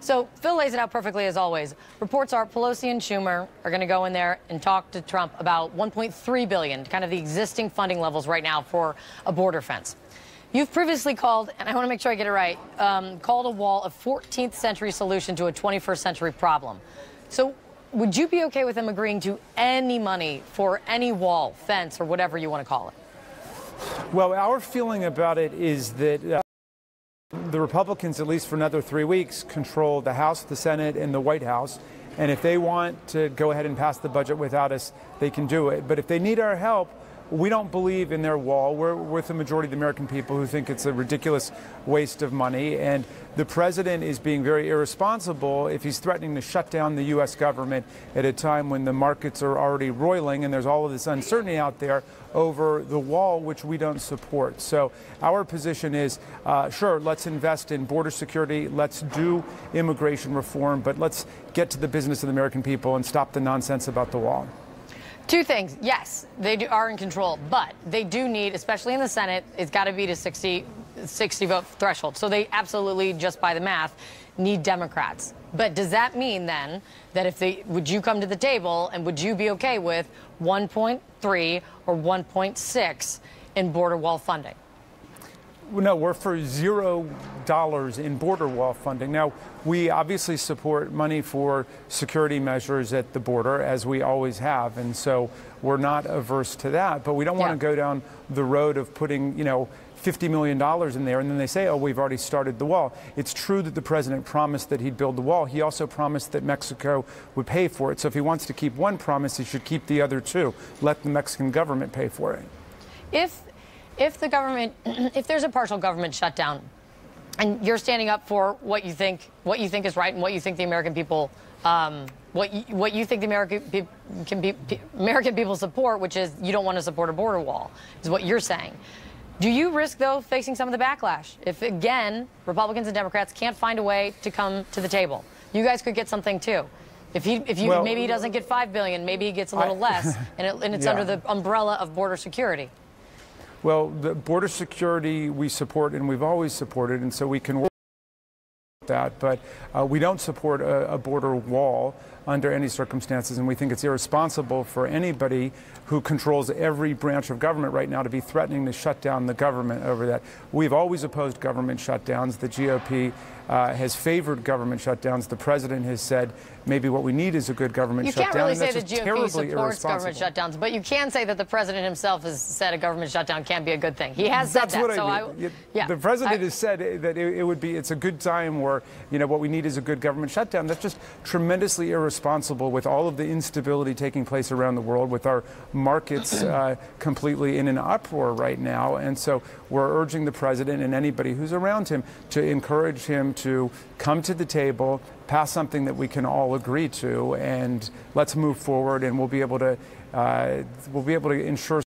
So Phil lays it out perfectly as always. Reports are Pelosi and Schumer are going to go in there and talk to Trump about $1.3 billion, kind of the existing funding levels right now for a border fence. You've previously called, and I want to make sure I get it right, called a wall a 14th century solution to a 21st century problem. So would you be okay with them agreeing to any money for any wall, fence, or whatever you want to call it? Well, our feeling about it is that the Republicans, at least for another 3 weeks, control the House, the Senate, and the White House. And if they want to go ahead and pass the budget without us, they can do it. But if they need our help, we don't believe in their wall. We're with the majority of the American people who think it's a ridiculous waste of money. And the president is being very irresponsible if he's threatening to shut down the U.S. government at a time when the markets are already roiling and there's all of this uncertainty out there over the wall, which we don't support. So our position is, sure, let's invest in border security, let's do immigration reform, but let's get to the business of the American people and stop the nonsense about the wall. Two things. Yes, they are in control, but they do need, especially in the Senate, it's got to be to 60 vote threshold. So they absolutely, just by the math, need Democrats. But does that mean then that would you come to the table and would you be okay with 1.3 or 1.6 in border wall funding? No, we're for $0 in border wall funding. Now, we obviously support money for security measures at the border, as we always have, and so we're not averse to that. But we don't want to go down the road of putting, $50 million in there, and then they say, oh, we've already started the wall. It's true that the president promised that he'd build the wall. He also promised that Mexico would pay for it. So if he wants to keep one promise, he should keep the other two. Let the Mexican government pay for it. If the government, if there's a partial government shutdown, and you're standing up for what you think is right and what you think the American people, what you think the American people support, which is you don't want to support a border wall, is what you're saying. Do you risk, though, facing some of the backlash if, again, Republicans and Democrats can't find a way to come to the table? You guys could get something too. Maybe he doesn't get $5 billion, maybe he gets a little less, and it's under the umbrella of border security. Well, the border security we support, and we've always supported, and so we can work with that. But we don't support a border wall under any circumstances, and we think it's irresponsible for anybody who controls every branch of government right now to be threatening to shut down the government over that. We've always opposed government shutdowns. The GOP has favored government shutdowns. The president has said maybe what we need is a good government shutdown. You can't really say the GOP supports government shutdowns, but you can say that the president himself has said a government shutdown can be a good thing. He has said that. That's what I mean. The president has said that it's a good time where, what we need is a good government shutdown. That's just tremendously irresponsible with all of the instability taking place around the world, with our markets completely in an uproar right now. And so we're urging the president and anybody who's around him to encourage him to come to the table, pass something that we can all agree to, and let's move forward, and we'll be able to ensure